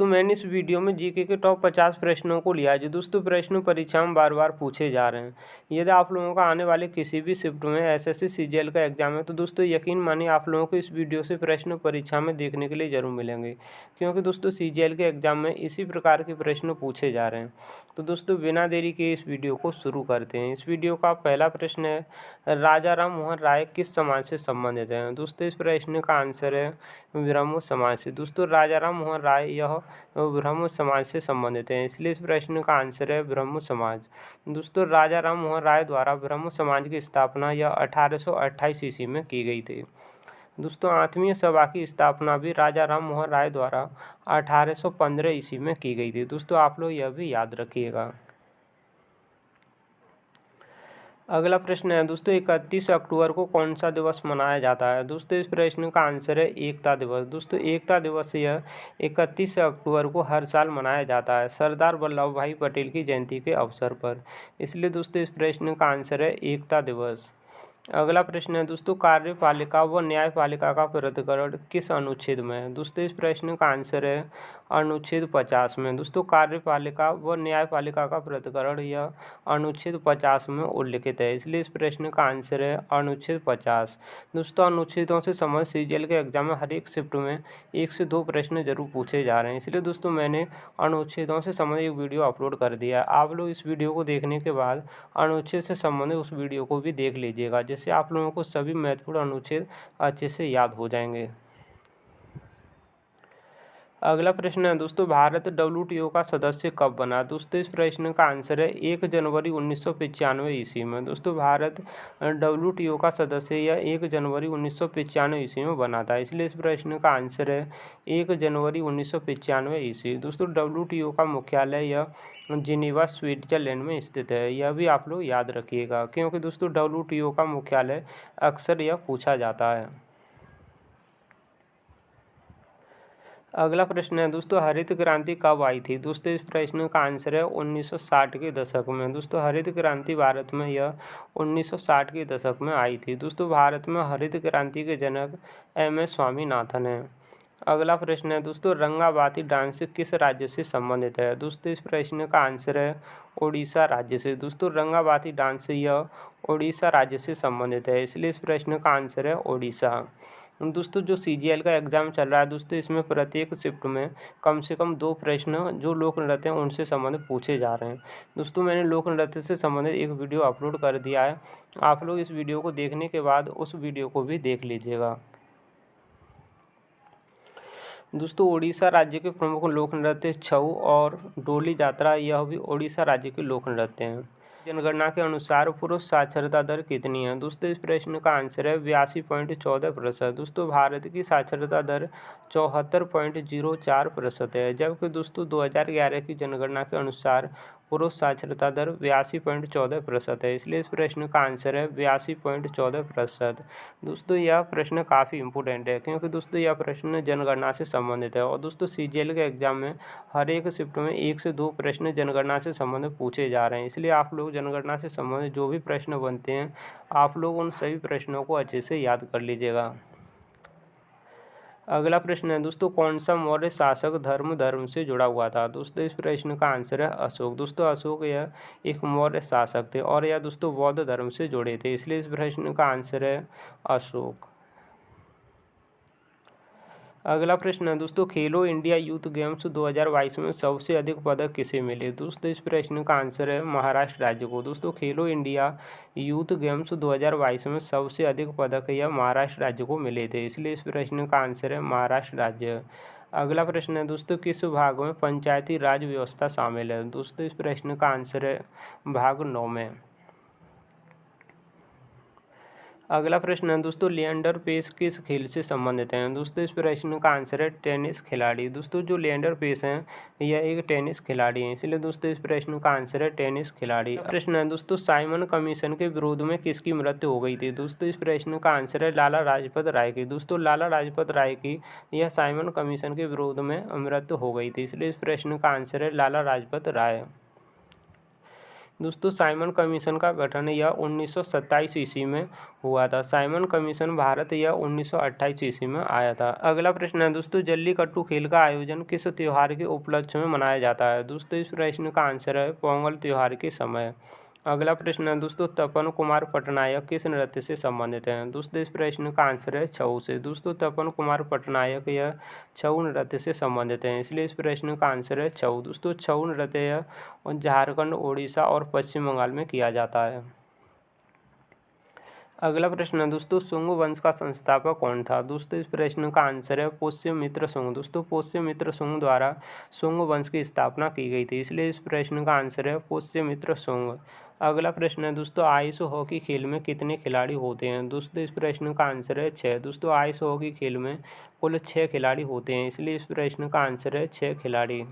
दोस्तों मैंने इस वीडियो में जीके के टॉप 50 प्रश्नों को लिया है जो दोस्तों प्रश्न परीक्षा में बार बार पूछे जा रहे हैं। यदि आप लोगों का आने वाले किसी भी शिफ्ट में एसएससी सीजीएल का एग्जाम है तो दोस्तों यकीन मानिए आप लोगों को इस वीडियो से प्रश्न परीक्षा में देखने के लिए जरूर मिलेंगे, क्योंकि दोस्तों सीजीएल के एग्जाम में इसी प्रकार के प्रश्न पूछे जा रहे हैं। तो दोस्तों बिना देरी के इस वीडियो को शुरू करते हैं। इस वीडियो का पहला प्रश्न है, राजा राम मोहन राय किस समाज से संबंधित हैं? दोस्तों इस प्रश्न का आंसर है ब्रह्मो समाज से। दोस्तों राजा राम मोहन राय यह ब्रह्मो समाज से संबंधित हैं, इसलिए इस प्रश्न का आंसर है ब्रह्मो समाज। दोस्तों राजा राम मोहन राय द्वारा ब्रह्मो समाज की स्थापना यह 1828 ईस्वी में की गई थी। दोस्तों 8वीं सभा की स्थापना भी राजा राम मोहन राय द्वारा 1815 ईस्वी में की गई थी। दोस्तों आप लोग यह भी याद रखिएगा। अगला प्रश्न है दोस्तों 31 अक्टूबर को कौन सा दिवस मनाया जाता है? दोस्तों इस प्रश्न का आंसर है एकता दिवस। दोस्तों एकता दिवस यह 31 अक्टूबर को हर साल मनाया जाता है सरदार वल्लभ भाई पटेल की जयंती के अवसर पर, इसलिए दोस्तों इस प्रश्न का आंसर है एकता दिवस। अगला प्रश्न है दोस्तों कार्यपालिका व न्यायपालिका का पृथक्करण किस अनुच्छेद में है? दोस्तों इस प्रश्न का आंसर है अनुच्छेद 50 में। दोस्तों कार्यपालिका व न्यायपालिका का पृथक्करण यह अनुच्छेद 50 में उल्लिखित है, इसलिए इस प्रश्न का आंसर है अनुच्छेद 50। दोस्तों अनुच्छेदों से संबंधित सीजीएल के एग्जाम में हर एक शिफ्ट में 1 से 2 प्रश्न जरूर पूछे जा रहे हैं, इसलिए दोस्तों मैंने अनुच्छेदों से संबंधित एक वीडियो अपलोड कर दिया है। आप लोग इस वीडियो को देखने के बाद अनुच्छेद से संबंधित उस वीडियो को भी देख लीजिएगा, जिससे आप लोगों को सभी महत्वपूर्ण अनुच्छेद अच्छे से याद हो जाएंगे। अगला प्रश्न है दोस्तों भारत डब्ल्यूटीओ का सदस्य कब बना? दोस्तों इस प्रश्न का आंसर है 1 जनवरी 1995 ईस्वी में। दोस्तों भारत डब्ल्यूटीओ का सदस्य यह 1 जनवरी 1995 ईस्वी में बना था, इसलिए इस प्रश्न का आंसर है 1 जनवरी 1995 ईस्वी। दोस्तों डब्ल्यूटीओ का मुख्यालय यह जिनेवा स्विट्जरलैंड में स्थित है, यह भी आप लोग याद रखिएगा, क्योंकि दोस्तों डब्ल्यूटीओ का मुख्यालय अक्सर यह पूछा जाता है। अगला प्रश्न है दोस्तों हरित क्रांति कब आई थी? दोस्तों इस प्रश्न का आंसर है 1960 के दशक में। दोस्तों हरित क्रांति भारत में यह 1960 के दशक में आई थी। दोस्तों भारत में हरित क्रांति के जनक MS स्वामीनाथन हैं। अगला प्रश्न है दोस्तों रंगाबाती डांस किस राज्य से संबंधित है? दोस्तों इस प्रश्न का आंसर है उड़ीसा राज्य से। दोस्तों रंगाबाती डांस यह उड़ीसा राज्य से संबंधित है, इसलिए इस प्रश्न का आंसर है उड़ीसा। दोस्तों जो सीजीएल का एग्जाम चल रहा है दोस्तों इसमें प्रत्येक शिफ्ट में कम से कम 2 प्रश्न जो लोक नृत्य हैं उनसे संबंधित पूछे जा रहे हैं। दोस्तों मैंने लोक नृत्य से संबंधित एक वीडियो अपलोड कर दिया है, आप लोग इस वीडियो को देखने के बाद उस वीडियो को भी देख लीजिएगा। दोस्तों उड़ीसा राज्य के प्रमुख लोक नृत्य छऊ और डोली यात्रा यह भी उड़ीसा राज्य के लोक नृत्य हैं। जनगणना के अनुसार पुरुष साक्षरता दर कितनी है? दोस्तों इस प्रश्न का आंसर है 82.14%। दोस्तों भारत की साक्षरता दर 74.04% है, जबकि दोस्तों 2011 की जनगणना के अनुसार पुरुष साक्षरता दर 82.14% है, इसलिए इस प्रश्न का आंसर है 82.14%। दोस्तों यह प्रश्न काफ़ी इंपॉर्टेंट है, क्योंकि दोस्तों यह प्रश्न जनगणना से संबंधित है और दोस्तों सीजीएल के एग्जाम में हर एक शिफ्ट में 1 से 2 प्रश्न जनगणना से संबंधित पूछे जा रहे हैं, इसलिए आप लोग जनगणना से संबंधित जो भी प्रश्न बनते हैं आप लोग उन सभी प्रश्नों को अच्छे से याद कर लीजिएगा। अगला प्रश्न है दोस्तों कौन सा मौर्य शासक धर्म से जुड़ा हुआ था? दोस्तों इस प्रश्न का आंसर है अशोक। दोस्तों अशोक यह एक मौर्य शासक थे और यह दोस्तों बौद्ध धर्म से जुड़े थे, इसलिए इस प्रश्न का आंसर है अशोक। अगला प्रश्न है दोस्तों खेलो इंडिया यूथ गेम्स 2022 में सबसे अधिक पदक किसे मिले? दोस्तों इस प्रश्न का आंसर है महाराष्ट्र राज्य को। दोस्तों खेलो इंडिया यूथ गेम्स 2022 में सबसे अधिक पदक यह महाराष्ट्र राज्य को मिले थे, इसलिए इस प्रश्न का आंसर है महाराष्ट्र राज्य। अगला प्रश्न है दोस्तों किस भाग में पंचायती राज व्यवस्था शामिल है? दोस्तों इस प्रश्न का आंसर है भाग 9 में। अगला प्रश्न है दोस्तों लिएंडर पेस किस खेल से संबंधित हैं? दोस्तों इस प्रश्न का आंसर है टेनिस खिलाड़ी। दोस्तों जो लिएंडर पेस हैं यह एक टेनिस खिलाड़ी हैं, इसलिए दोस्तों इस प्रश्न का आंसर है टेनिस खिलाड़ी। प्रश्न है दोस्तों साइमन कमीशन के विरोध में किसकी मृत्यु हो गई थी? दोस्तों इस प्रश्न का आंसर है लाला लाजपत राय की। दोस्तों लाला लाजपत राय की यह साइमन कमीशन के विरोध में मृत्यु हो गई थी, इसलिए इस प्रश्न का आंसर है लाला लाजपत राय। दोस्तों साइमन कमीशन का गठन यह 1927 ईस्वी में हुआ था। साइमन कमीशन भारत यह 1928 ईस्वी में आया था। अगला प्रश्न है दोस्तों, जल्लीकट्टू खेल का आयोजन किस त्योहार के उपलक्ष्य में मनाया जाता है? दोस्तों इस प्रश्न का आंसर है पोंगल त्योहार के समय। अगला प्रश्न है दोस्तों, तपन कुमार पटनायक किस नृत्य से संबंधित हैं? दोस्तों इस प्रश्न का आंसर है छऊ से। दोस्तों तपन कुमार पटनायक यह छऊ नृत्य से संबंधित हैं, इसलिए इस प्रश्न का आंसर है छऊ। दोस्तों छऊ नृत्य झारखंड, उड़ीसा और पश्चिम बंगाल में किया जाता है। अगला प्रश्न है दोस्तों, शुंग वंश का संस्थापक कौन था? दोस्तों इस प्रश्न का आंसर है पुष्यमित्र शुंग। दोस्तों पुष्यमित्र शुंग द्वारा शुंग वंश की स्थापना की गई थी, इसलिए इस प्रश्न का आंसर है पुष्यमित्र शुंग। अगला प्रश्न है दोस्तों, आइस हॉकी खेल में कितने खिलाड़ी होते हैं? दोस्तों इस प्रश्न का आंसर है 6। दोस्तों आइस हॉकी खेल में कुल 6 खिलाड़ी होते हैं, इसलिए इस प्रश्न का आंसर है 6 खिलाड़ी।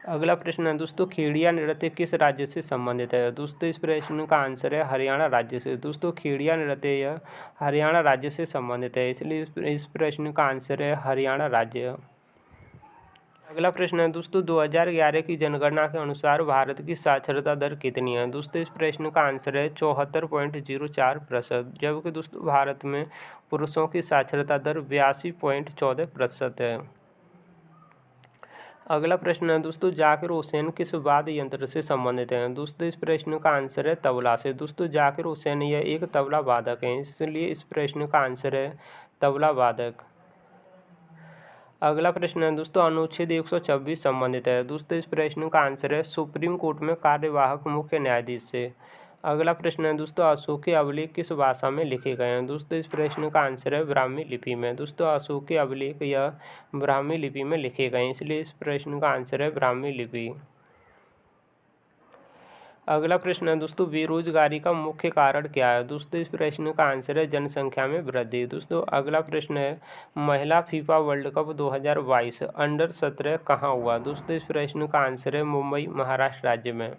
अगला प्रश्न है दोस्तों, खेड़िया नृत्य किस राज्य से संबंधित है? दोस्तों इस प्रश्न का आंसर है हरियाणा राज्य से। दोस्तों खेड़िया नृत्य यह हरियाणा राज्य से संबंधित है, इसलिए इस प्रश्न का आंसर है हरियाणा राज्य। अगला प्रश्न है दोस्तों, 2011 की जनगणना के अनुसार भारत की साक्षरता दर कितनी है? दोस्तों इस प्रश्न का आंसर है 74.04%, जबकि दोस्तों भारत में पुरुषों की साक्षरता दर 82.14% है। अगला प्रश्न है दोस्तों, जाकिर हुसैन किस वाद्य यंत्र से संबंधित हैं? दोस्तों इस प्रश्न का आंसर है तबला से। दोस्तों जाकिर हुसैन यह एक तबला वादक हैं, इसलिए इस प्रश्न का आंसर है तबला वादक। अगला प्रश्न है दोस्तों, अनुच्छेद 126 संबंधित है। दोस्तों इस प्रश्न का आंसर है सुप्रीम कोर्ट में कार्यवाहक मुख्य न्यायाधीश से। अगला प्रश्न है दोस्तों, अशोक के अभिलेख किस भाषा में लिखे गए हैं? दोस्तों इस प्रश्न का आंसर है ब्राह्मी लिपि में। दोस्तों अशोक के अभिलेख यह ब्राह्मी लिपि में लिखे गए हैं, इसलिए इस प्रश्न का आंसर है ब्राह्मी लिपि। अगला प्रश्न है दोस्तों, बेरोजगारी का मुख्य कारण क्या है? दोस्तों इस प्रश्न का आंसर है जनसंख्या में वृद्धि। दोस्तों अगला प्रश्न है, महिला फीफा वर्ल्ड कप 2022 अंडर 17 कहाँ हुआ? दोस्तों इस प्रश्न का आंसर है मुंबई, महाराष्ट्र राज्य में।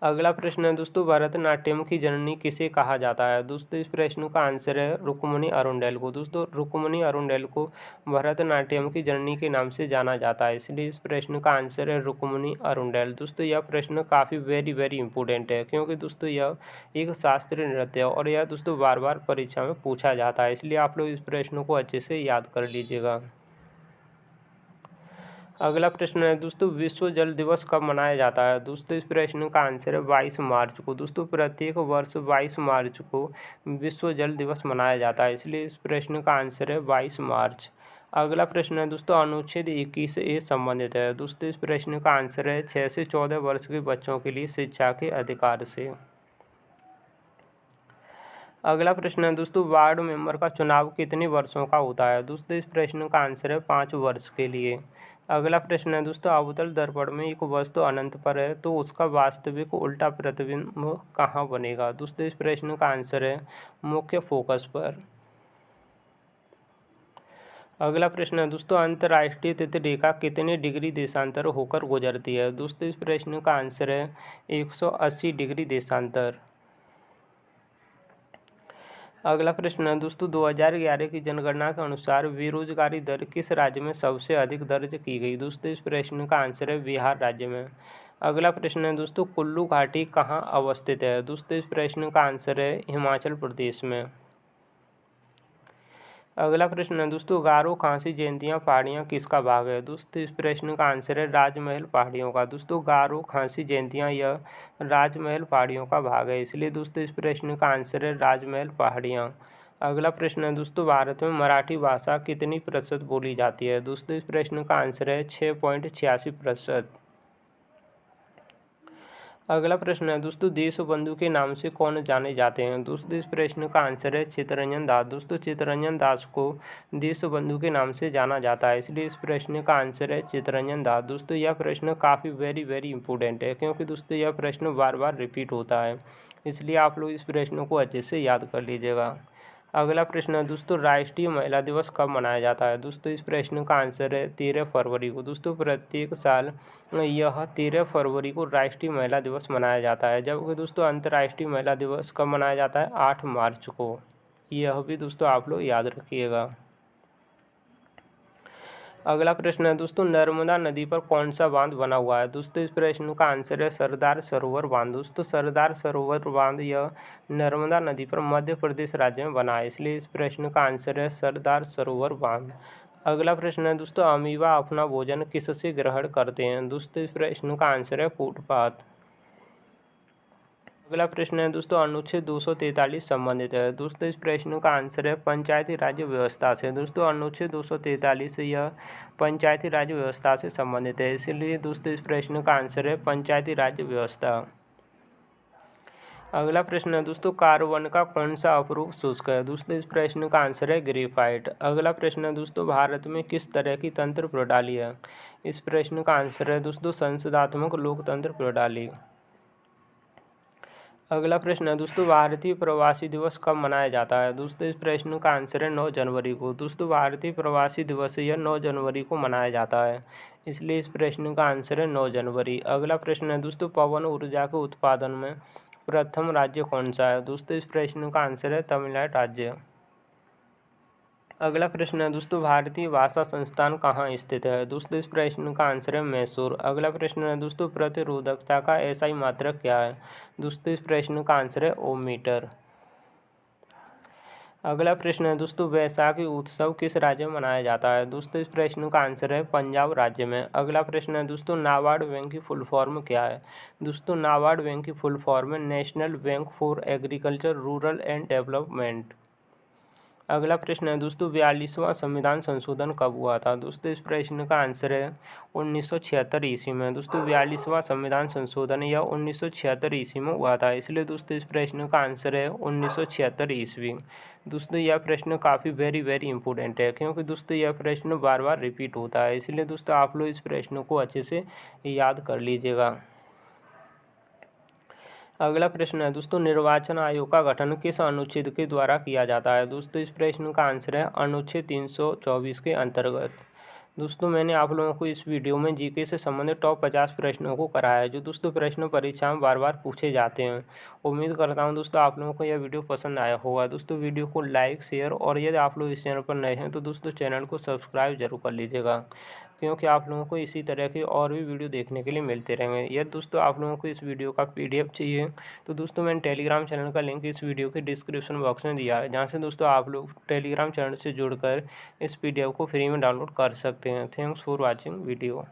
अगला प्रश्न है दोस्तों, भरतनाट्यम की जननी किसे कहा जाता है? दोस्तों इस प्रश्न का आंसर है रुक्मिणी अरुंडेल को। दोस्तों रुक्मिणी अरुंडेल को भरतनाट्यम की जननी के नाम से जाना जाता है, इसलिए इस प्रश्न का आंसर है रुक्मिणी अरुंडेल। दोस्तों यह प्रश्न काफ़ी वेरी इंपॉर्टेंट है, क्योंकि दोस्तों यह एक शास्त्रीय नृत्य है और यह दोस्तों बार बार परीक्षा में पूछा जाता है, इसलिए आप लोग इस प्रश्न को अच्छे से याद कर लीजिएगा। अगला प्रश्न है दोस्तों, विश्व जल दिवस कब मनाया जाता है? दोस्तों इस प्रश्न का आंसर है 22 मार्च को। दोस्तों प्रत्येक वर्ष 22 मार्च को विश्व जल दिवस मनाया जाता है, इसलिए इस प्रश्न का आंसर है 22 मार्च। अगला प्रश्न है दोस्तों, अनुच्छेद 21 ए संबंधित है। दोस्तों इस प्रश्न का आंसर है 6 से 14 वर्ष के बच्चों के लिए शिक्षा के अधिकार से। अगला प्रश्न है दोस्तों, वार्ड मेंबर का चुनाव कितने वर्षों का होता है? दोस्तों इस प्रश्न का आंसर है 5 वर्ष के लिए। अगला प्रश्न है दोस्तों, अवतल दर्पण में एक वस्तु अनंत पर है तो उसका वास्तविक उल्टा प्रतिबिंब कहाँ बनेगा? दोस्तों इस प्रश्न का आंसर है मुख्य फोकस पर। अगला प्रश्न है दोस्तों, अंतर्राष्ट्रीय तिथि रेखा कितने डिग्री देशांतर होकर गुजरती है? दोस्तों इस प्रश्न का आंसर है 180 डिग्री देशांतर। अगला प्रश्न है दोस्तों, 2011 की जनगणना के अनुसार बेरोजगारी दर किस राज्य में सबसे अधिक दर्ज की गई? दोस्तों इस प्रश्न का आंसर है बिहार राज्य में। अगला प्रश्न है दोस्तों, कुल्लू घाटी कहाँ अवस्थित है? दोस्तों इस प्रश्न का आंसर है हिमाचल प्रदेश में। अगला प्रश्न है दोस्तों, गारो खासी जयंतियाँ पहाड़ियाँ किसका भाग है? दोस्तों इस प्रश्न का आंसर है राजमहल पहाड़ियों का। दोस्तों गारो खासी जयंतियाँ यह राजमहल पहाड़ियों का भाग है, इसलिए दोस्तों इस प्रश्न का आंसर है राजमहल पहाड़ियाँ। अगला प्रश्न है दोस्तों, भारत में मराठी भाषा कितनी प्रतिशत बोली जाती है? दोस्तों इस प्रश्न का आंसर है 6.86%। अगला प्रश्न है दोस्तों, देशबंधु के नाम से कौन जाने जाते हैं? दोस्तों इस प्रश्न का आंसर है चित्तरंजन दास। दोस्तों चित्तरंजन दास को देशबंधु के नाम से जाना जाता है, इसलिए इस प्रश्न का आंसर है चित्तरंजन दास। दोस्तों यह प्रश्न काफ़ी वेरी इंपॉर्टेंट है, क्योंकि दोस्तों यह प्रश्न बार बार रिपीट होता है, इसलिए आप लोग इस प्रश्न को अच्छे से याद कर लीजिएगा। अगला प्रश्न है दोस्तों, राष्ट्रीय महिला दिवस कब मनाया जाता है? दोस्तों इस प्रश्न का आंसर है 13 फरवरी को। दोस्तों प्रत्येक साल यह 13 फरवरी को राष्ट्रीय महिला दिवस मनाया जाता है, जबकि दोस्तों अंतर्राष्ट्रीय महिला दिवस कब मनाया जाता है? 8 मार्च को। यह भी दोस्तों आप लोग याद रखिएगा। अगला प्रश्न है दोस्तों, नर्मदा नदी पर कौन सा बांध बना हुआ है? दोस्तों इस प्रश्न का आंसर है सरदार सरोवर बांध। दोस्तों सरदार सरोवर बांध यह नर्मदा नदी पर मध्य प्रदेश राज्य में बना है, इसलिए इस प्रश्न का आंसर है सरदार सरोवर बांध। अगला प्रश्न है दोस्तों, अमीबा अपना भोजन किससे ग्रहण करते हैं? दोस्तों इस प्रश्न का आंसर है फुटपाथ। अगला प्रश्न है दोस्तों, अनुच्छेद 243 संबंधित है। दोस्तों इस प्रश्न का आंसर है पंचायती राज्य व्यवस्था से। दोस्तों अनुच्छेद 243 यह पंचायती राज्य व्यवस्था से संबंधित है, इसलिए दोस्तों इस प्रश्न का आंसर है पंचायती राज्य व्यवस्था। अगला प्रश्न है दोस्तों, कार्बन का कौन सा अपरूप शुष्क है? दोस्तों इस प्रश्न का आंसर है ग्रेफाइट। अगला प्रश्न है दोस्तों, भारत में किस तरह की तंत्र प्रणाली है? इस प्रश्न का आंसर है दोस्तों संसदात्मक लोकतंत्र प्रणाली। अगला प्रश्न है दोस्तों, भारतीय प्रवासी दिवस कब मनाया जाता है? दोस्तों इस प्रश्न का आंसर है 9 जनवरी को। दोस्तों भारतीय प्रवासी दिवस यह 9 जनवरी को मनाया जाता है, इसलिए इस प्रश्न का आंसर है 9 जनवरी। अगला प्रश्न है दोस्तों, पवन ऊर्जा के उत्पादन में प्रथम राज्य कौन सा है? दोस्तों इस प्रश्न का आंसर है तमिलनाडु राज्य। अगला प्रश्न है दोस्तों, भारतीय भाषा संस्थान कहाँ स्थित है? दोस्तों इस प्रश्न का आंसर है मैसूर। अगला प्रश्न है दोस्तों, प्रतिरोधकता का एसआई मात्रक क्या है? दोस्तों इस प्रश्न का आंसर है ओम मीटर। अगला प्रश्न है दोस्तों, वैसाखी उत्सव किस राज्य में मनाया जाता है? दोस्तों इस प्रश्न का आंसर है पंजाब राज्य में। अगला प्रश्न है दोस्तों, नाबार्ड बैंक की फुल फॉर्म क्या है? दोस्तों नाबार्ड बैंक की फुल फॉर्म है national bank for agriculture rural and development. अगला प्रश्न है दोस्तों, 42वां संविधान संशोधन कब हुआ था? दोस्तों इस प्रश्न का आंसर है 1976 ईस्वी में। दोस्तों 42वां संविधान संशोधन यह 1976 ईस्वी में हुआ था, इसलिए दोस्तों इस प्रश्न का आंसर है 1976 ईस्वी। दोस्तों यह प्रश्न काफ़ी वेरी इंपॉर्टेंट है, क्योंकि दोस्तों यह प्रश्न बार बार रिपीट होता है, इसलिए दोस्तों आप लोग इस प्रश्न को अच्छे से याद कर लीजिएगा। अगला प्रश्न है दोस्तों, निर्वाचन आयोग का गठन किस अनुच्छेद के द्वारा किया जाता है? दोस्तों इस प्रश्न का आंसर है अनुच्छेद 324 के अंतर्गत। दोस्तों मैंने आप लोगों को इस वीडियो में जीके से संबंधित टॉप 50 प्रश्नों को कराया है, जो दोस्तों प्रश्न परीक्षा में बार बार पूछे जाते हैं। उम्मीद करता हूं दोस्तों आप लोगों को यह वीडियो पसंद आया होगा। दोस्तों वीडियो को लाइक शेयर और यदि आप लोग इस चैनल पर नए हैं तो दोस्तों चैनल को सब्सक्राइब जरूर कर लीजिएगा, क्योंकि आप लोगों को इसी तरह के और भी वीडियो देखने के लिए मिलते रहेंगे। यदि दोस्तों आप लोगों को इस वीडियो का PDF चाहिए तो दोस्तों मैंने टेलीग्राम चैनल का लिंक इस वीडियो के डिस्क्रिप्शन बॉक्स में दिया है, जहां से दोस्तों आप लोग टेलीग्राम चैनल से जुड़कर इस PDF को फ्री में डाउनलोड कर सकते हैं। Thanks for watching video.